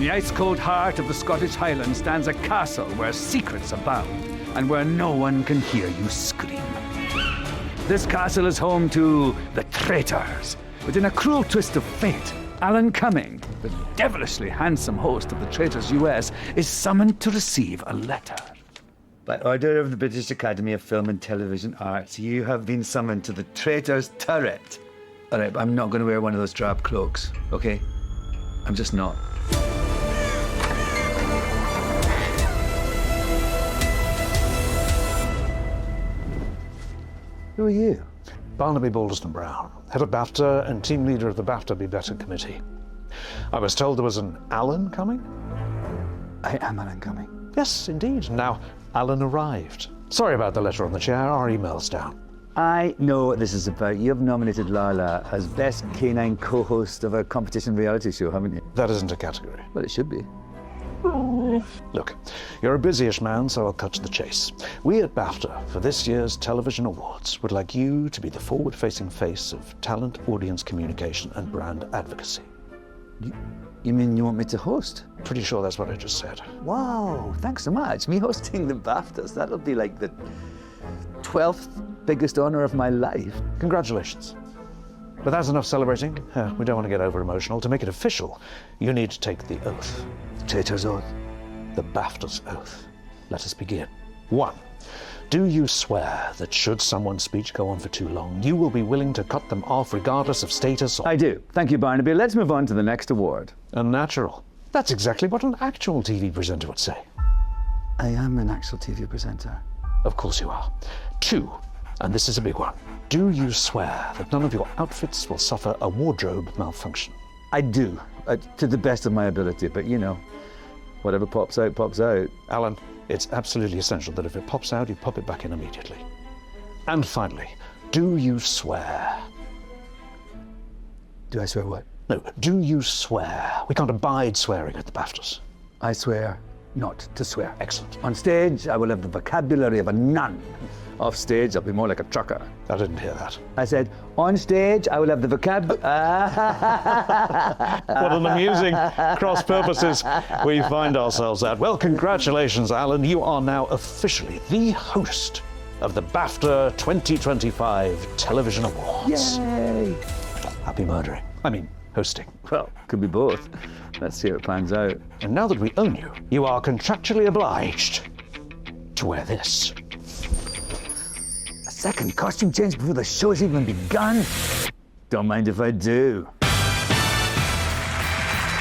the ice-cold heart of the Scottish Highlands stands a castle where secrets abound and where no one can hear you scream. This castle is home to the Traitors. But in a cruel twist of fate, Alan Cumming, the devilishly handsome host of the Traitors US, is summoned to receive a letter. By order of the British Academy of Film and Television Arts, you have been summoned to the Traitors turret. All right, but I'm not going to wear one of those drab cloaks, okay? I'm just not. Who are you? Barnaby Balderston-Brown, head of BAFTA and team leader of the BAFTA Be Better committee. I was told there was an Alan Cumming? I am Alan Cumming. Yes, indeed. Now, Alan arrived. Sorry about the letter on the chair. Our email's down. I know what this is about. You have nominated Lala as best canine co-host of a competition reality show, haven't you? That isn't a category. Well, it should be. Look, you're a busy-ish man, so I'll cut to the chase. We at BAFTA, for this year's Television Awards, would like you to be the forward-facing face of talent, audience communication, and brand advocacy. You mean you want me to host? Pretty sure that's what I just said. Wow, thanks so much. Me hosting the BAFTAs, that'll be like the 12th biggest honor of my life. Congratulations. But that's enough celebrating. We don't want to get over-emotional. To make it official, you need to take the oath. The Traitor's oath? The BAFTA's oath. Let us begin. 1. Do you swear that should someone's speech go on for too long, you will be willing to cut them off regardless of status or... I do. Thank you, Barnaby. Let's move on to the next award. Unnatural. That's exactly what an actual TV presenter would say. I am an actual TV presenter. Of course you are. 2, and this is a big one. Do you swear that none of your outfits will suffer a wardrobe malfunction? I do, to the best of my ability, but you know, whatever pops out, pops out. Alan, it's absolutely essential that if it pops out, you pop it back in immediately. And finally, do you swear? Do I swear what? No, do you swear? We can't abide swearing at the BAFTAs. I swear not to swear. Excellent. On stage, I will have the vocabulary of a nun. Off stage, I'll be more like a trucker. I didn't hear that. I said, on stage, I will have the vocabulary... What an amusing cross purposes we find ourselves at. Well, congratulations, Alan. You are now officially the host of the BAFTA 2025 Television Awards. Yay! Happy murdering. I mean, hosting. Well, could be both. Let's see how it pans out. And now that we own you, you are contractually obliged to wear this. Second costume change before the show's even begun? Don't mind if I do.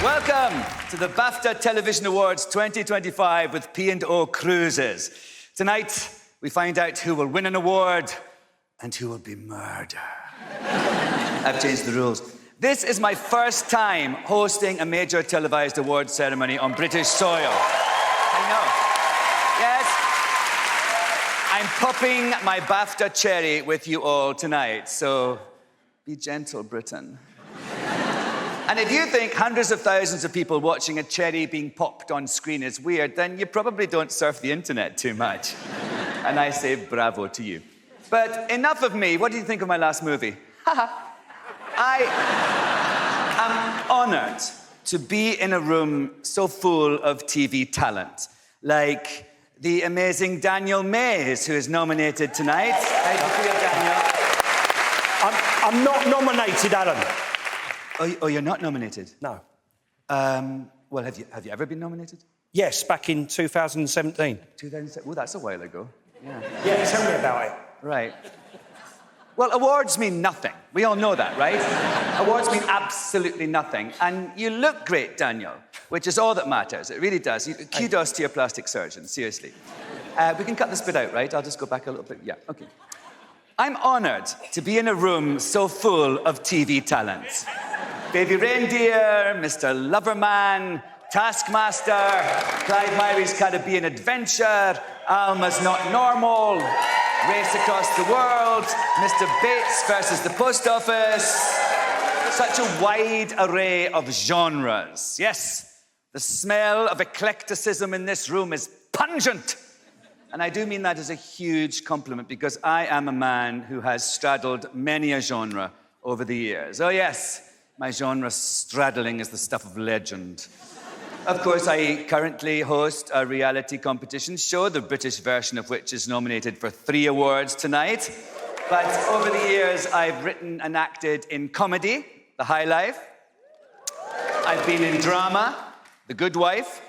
Welcome to the BAFTA Television Awards 2025 with P&O Cruises. Tonight, we find out who will win an award and who will be murdered. I've changed the rules. This is my first time hosting a major televised awards ceremony on British soil. I know. Yes. I'm popping my BAFTA cherry with you all tonight, so be gentle, Britain. And if you think hundreds of thousands of people watching a cherry being popped on screen is weird, then you probably don't surf the internet too much. And I say bravo to you. But enough of me. What do you think of my last movie? I am honored to be in a room so full of TV talent, like the amazing Daniel Mays, who is nominated tonight. How do you feel, Daniel? I'm not nominated, Alan. Oh, you're not nominated? No. Well, have you ever been nominated? Yes, back in 2017. 2007? Oh, that's a while ago. Yeah, tell me about it. Right. Well, awards mean nothing. We all know that, right? Awards mean absolutely nothing. And you look great, Daniel, which is all that matters. It really does. Kudos to your plastic surgeon, seriously. We can cut this bit out, right? I'll just go back a little bit. Yeah, okay. I'm honored to be in a room so full of TV talent. Baby Reindeer, Mr. Loverman, Taskmaster, Clive Myrie's Caribbean Adventure, Alma's Not Normal, Race Across the World, Mr. Bates versus the Post Office. Such a wide array of genres. Yes, the smell of eclecticism in this room is pungent. And I do mean that as a huge compliment because I am a man who has straddled many a genre over the years. Oh yes, my genre straddling is the stuff of legend. Of course, I currently host a reality competition show, the British version of which is nominated for 3 awards tonight. But over the years, I've written and acted in comedy, The High Life. I've been in drama, The Good Wife.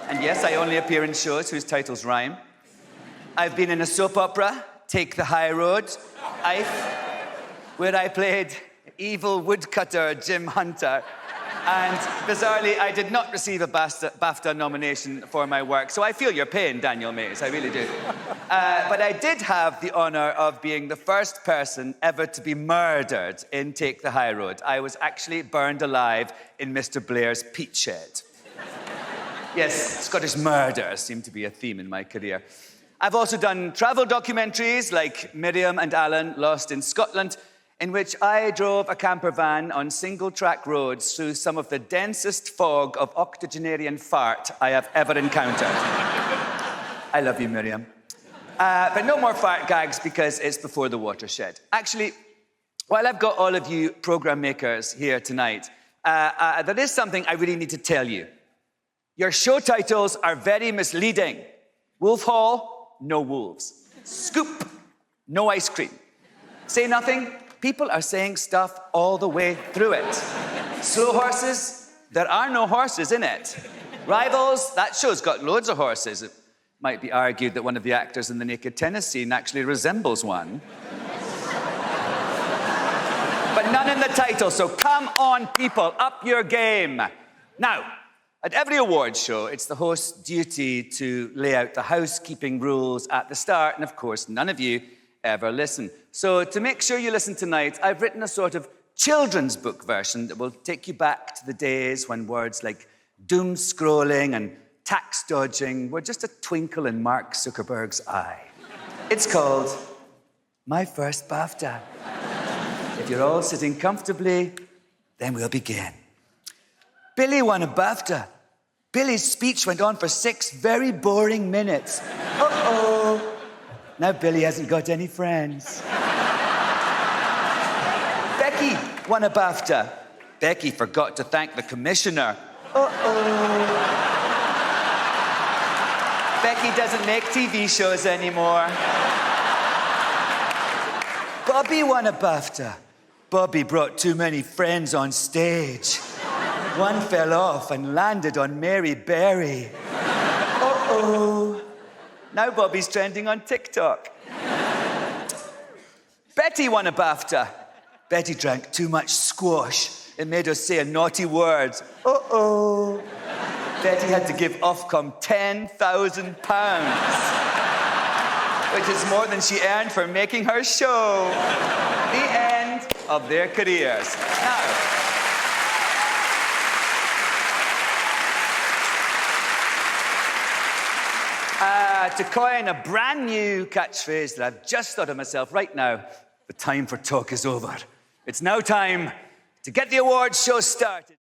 And yes, I only appear in shows whose titles rhyme. I've been in a soap opera, Take the High Road, where I played evil woodcutter Jim Hunter. And bizarrely, I did not receive a BAFTA nomination for my work. So I feel your pain, Daniel Mays, I really do. But I did have the honor of being the first person ever to be murdered in Take the High Road. I was actually burned alive in Mr. Blair's peat shed. Yes, Scottish murder seemed to be a theme in my career. I've also done travel documentaries like Miriam and Alan, Lost in Scotland, in which I drove a camper van on single-track roads through some of the densest fog of octogenarian fart I have ever encountered. I love you, Miriam. But no more fart gags because it's before the watershed. Actually, while I've got all of you programme makers here tonight, there is something I really need to tell you. Your show titles are very misleading. Wolf Hall, no wolves. Scoop, no ice cream. Say Nothing, people are saying stuff all the way through it. Slow Horses, there are no horses in it. Rivals, that show's got loads of horses. It might be argued that one of the actors in the naked tennis scene actually resembles one. But none in the title, so come on, people, up your game. Now, at every awards show, it's the host's duty to lay out the housekeeping rules at the start, and of course, none of you ever listen. So to make sure you listen tonight, I've written a sort of children's book version that will take you back to the days when words like doom scrolling and tax dodging were just a twinkle in Mark Zuckerberg's eye. It's called My First BAFTA. If you're all sitting comfortably, then we'll begin. Billy won a BAFTA. Billy's speech went on for 6 very boring minutes. Uh-oh. Now Billy hasn't got any friends. Becky won a BAFTA. Becky forgot to thank the commissioner. Uh-oh. Becky doesn't make TV shows anymore. Bobby won a BAFTA. Bobby brought too many friends on stage. One fell off and landed on Mary Berry. Uh-oh. Now Bobby's trending on TikTok. Betty won a BAFTA. Betty drank too much squash. It made her say a naughty word. Uh-oh. Betty had to give Ofcom £10,000, which is more than she earned for making her show. The end of their careers. Now, to coin a brand new catchphrase that I've just thought of myself right now, the time for talk is over. It's now time to get the awards show started.